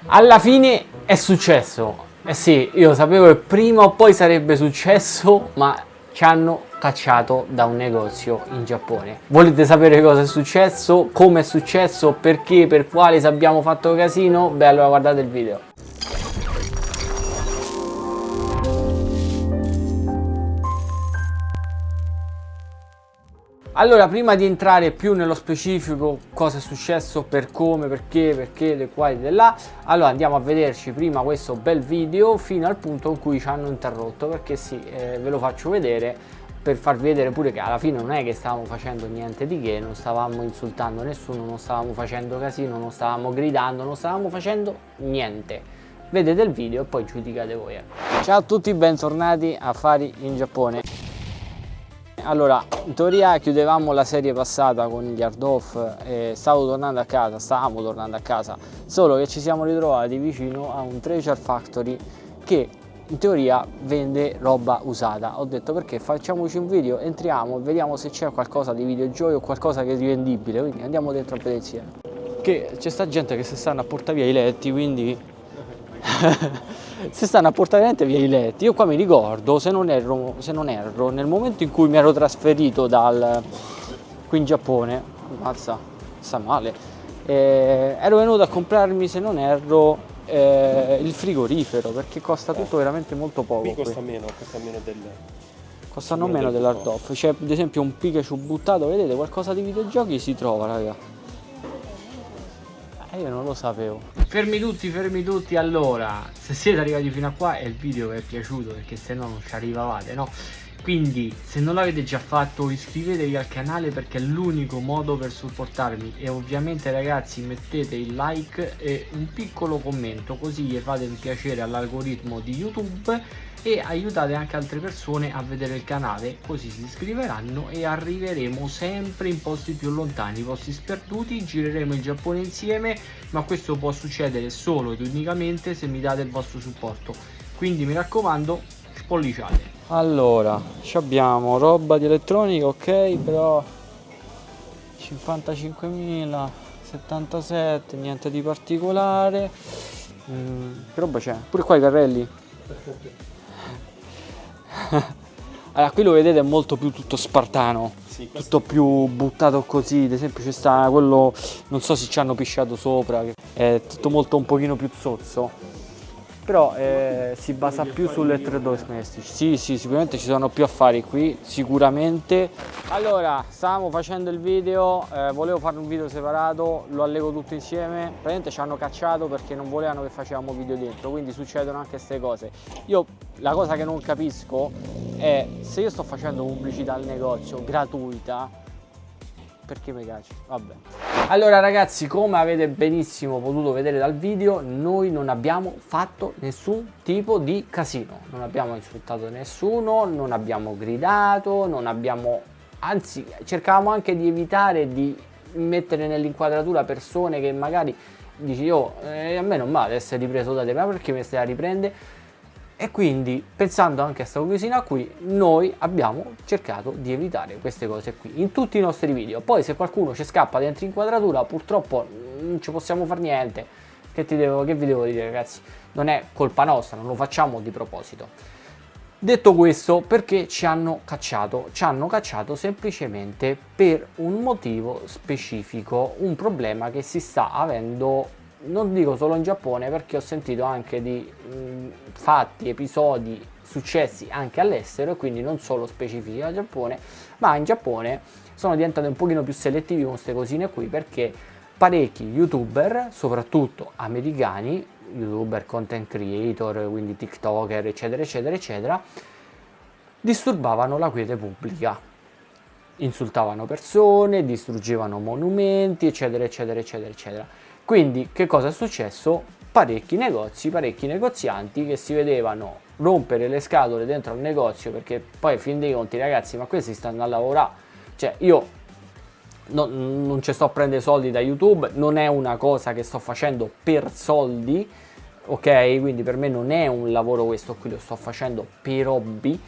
Alla fine è successo. Eh sì, io sapevo che prima o poi sarebbe successo, ma ci hanno cacciato da un negozio in Giappone. Volete sapere cosa è successo? Come è successo? Perché? Per quale? Se abbiamo fatto casino? Beh, allora guardate il video. Allora, prima di entrare più nello specifico cosa è successo, per come, perché, le quali, di là, allora andiamo a vederci prima questo bel video fino al punto in cui ci hanno interrotto, perché sì, ve lo faccio vedere per farvi vedere pure che alla fine non è che stavamo facendo niente di che, non stavamo insultando nessuno, non stavamo facendo casino, non stavamo gridando, non stavamo facendo niente. Vedete il video e poi giudicate voi. Ciao a tutti, bentornati a Affari in Giappone. Allora, in teoria chiudevamo la serie passata con gli hard off e stavamo tornando a casa, solo che ci siamo ritrovati vicino a un Treasure Factory che in teoria vende roba usata. Ho detto perché facciamoci un video, entriamo e vediamo se c'è qualcosa di videogiochi o qualcosa che è rivendibile, quindi andiamo dentro a vedere insieme. Che c'è sta gente che si stanno a portare via i letti, quindi si stanno a portare veramente via i letti. Io qua mi ricordo, se non erro, nel momento in cui mi ero trasferito qui in Giappone, mazza, sta male, ero venuto a comprarmi, se non erro, il frigorifero, perché costa tutto veramente molto poco. Qui costa meno Costano meno dell'hard off. C'è ad esempio un Pikachu buttato, vedete, qualcosa di videogiochi si trova, raga. Io non lo sapevo. Fermi tutti, allora, se siete arrivati fino a qua e il video vi è piaciuto, perché se no non ci arrivavate, no? Quindi se non l'avete già fatto iscrivetevi al canale, perché è l'unico modo per supportarmi, e ovviamente ragazzi mettete il like e un piccolo commento, così gli fate un piacere all'algoritmo di YouTube e aiutate anche altre persone a vedere il canale, così si iscriveranno e arriveremo sempre in posti più lontani, posti sperduti. Gireremo il Giappone insieme, ma questo può succedere solo ed unicamente se mi date il vostro supporto, quindi mi raccomando, spolliciate. Allora, abbiamo roba di elettronica, ok, però 55.077, niente di particolare. Che roba c'è? Pure qua i carrelli. Allora, qui lo vedete, è molto più tutto spartano, sì, tutto più buttato così. Ad esempio c'è sta quello, non so se ci hanno pisciato sopra, che è tutto molto un pochino più zozzo, però si basa più sulle elettrodomestici. Sì, sicuramente ci sono più affari qui, sicuramente. Allora, stavamo facendo il video, volevo fare un video separato, lo allego tutto insieme. Praticamente ci hanno cacciato perché non volevano che facevamo video dentro, quindi succedono anche queste cose. Io la cosa che non capisco è, se io sto facendo pubblicità al negozio gratuita, perché mi cacci? Vabbè. Allora ragazzi, come avete benissimo potuto vedere dal video, noi non abbiamo fatto nessun tipo di casino, non abbiamo insultato nessuno, non abbiamo gridato, non abbiamo, anzi cercavamo anche di evitare di mettere nell'inquadratura persone che magari dici a me non va ad essere ripreso da te, ma perché mi stai a riprendere? E quindi, pensando anche a questa curiosità qui, noi abbiamo cercato di evitare queste cose qui in tutti i nostri video. Poi se qualcuno ci scappa dentro inquadratura, purtroppo non ci possiamo fare niente. Che vi devo dire, ragazzi? Non è colpa nostra, non lo facciamo di proposito. Detto questo, perché ci hanno cacciato? Ci hanno cacciato semplicemente per un motivo specifico, un problema che si sta avendo, non dico solo in Giappone, perché ho sentito anche di fatti, episodi, successi anche all'estero, quindi non solo specifici al Giappone, ma in Giappone sono diventati un pochino più selettivi con queste cosine qui, perché parecchi youtuber, soprattutto americani, youtuber, content creator, quindi tiktoker, eccetera eccetera eccetera, disturbavano la quiete pubblica, insultavano persone, distruggevano monumenti, eccetera eccetera eccetera eccetera. Quindi che cosa è successo? Parecchi negozi, parecchi negozianti che si vedevano rompere le scatole dentro al negozio, perché poi fin dei conti, ragazzi, ma questi stanno a lavorare, cioè io non ci sto a prendere soldi da YouTube, non è una cosa che sto facendo per soldi, ok? Quindi per me non è un lavoro questo qui, lo sto facendo per hobby,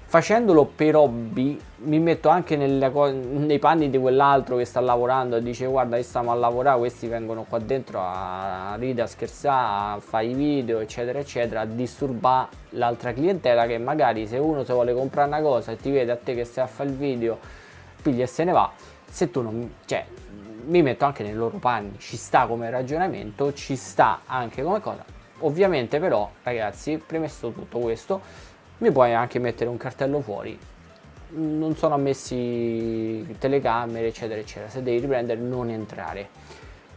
Facendolo per hobby mi metto anche nei panni di quell'altro che sta lavorando e dice guarda, stiamo a lavorare, questi vengono qua dentro a ridere, a scherzare, a fare i video eccetera eccetera, a disturbare l'altra clientela che magari se uno si vuole comprare una cosa e ti vede a te che stai a fare il video, piglia e se ne va. Se tu non, cioè, mi metto anche nei loro panni, ci sta come ragionamento, ci sta anche come cosa. Ovviamente però ragazzi, premesso tutto questo, mi puoi anche mettere un cartello fuori, non sono ammessi telecamere eccetera eccetera, se devi riprendere non entrare,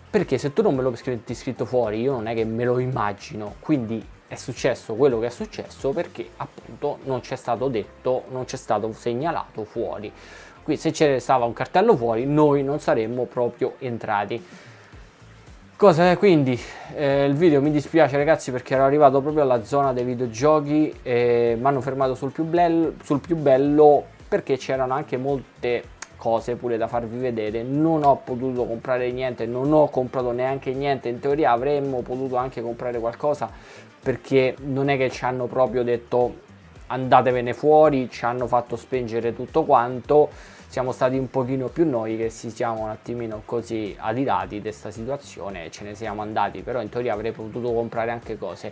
perché se tu non me lo metti scritto fuori io non è che me lo immagino, quindi è successo quello che è successo perché appunto non c'è stato detto, non c'è stato segnalato fuori. Qui se c'era stava un cartello fuori noi non saremmo proprio entrati. Cosa quindi il video, mi dispiace ragazzi perché ero arrivato proprio alla zona dei videogiochi e mi hanno fermato sul più bello perché c'erano anche molte cose pure da farvi vedere. Non ho potuto comprare niente, non ho comprato neanche niente, in teoria avremmo potuto anche comprare qualcosa perché non è che ci hanno proprio detto andatevene fuori, ci hanno fatto spengere tutto quanto. Siamo stati un pochino più noi che si siamo un attimino così adirati di questa situazione e ce ne siamo andati, però in teoria avrei potuto comprare anche cose.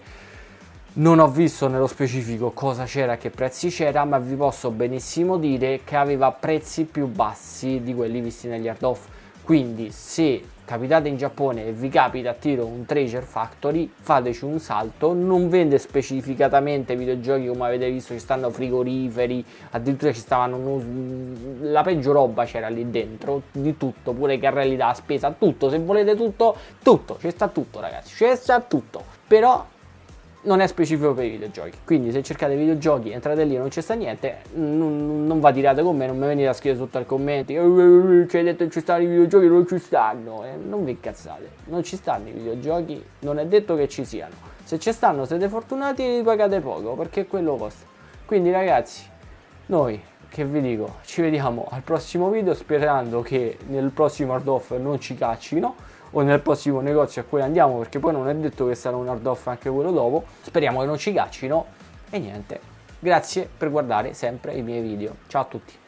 Non ho visto nello specifico cosa c'era e che prezzi c'era, ma vi posso benissimo dire che aveva prezzi più bassi di quelli visti negli hard off. Quindi se capitate in Giappone e vi capita a tiro un Treasure Factory, fateci un salto. Non vende specificatamente videogiochi come avete visto, ci stanno frigoriferi, addirittura ci stavano la peggio roba c'era lì dentro, di tutto, pure i carrelli da spesa, tutto, se volete tutto, ci sta tutto ragazzi, ci sta tutto, però non è specifico per i videogiochi, quindi se cercate videogiochi entrate lì e non c'è sta niente, non va tirate con me, non mi venite a scrivere sotto ai commenti ci hai detto che ci stanno i videogiochi, non ci stanno, non vi incazzate, non ci stanno i videogiochi, non è detto che ci siano, se ci stanno siete fortunati e li pagate poco perché quello costa. Quindi ragazzi, noi che vi dico, ci vediamo al prossimo video sperando che nel prossimo hard off non ci caccino o nel prossimo negozio a cui andiamo, perché poi non è detto che sarà un hard off anche quello dopo. Speriamo che non ci caccino e niente, grazie per guardare sempre i miei video, ciao a tutti.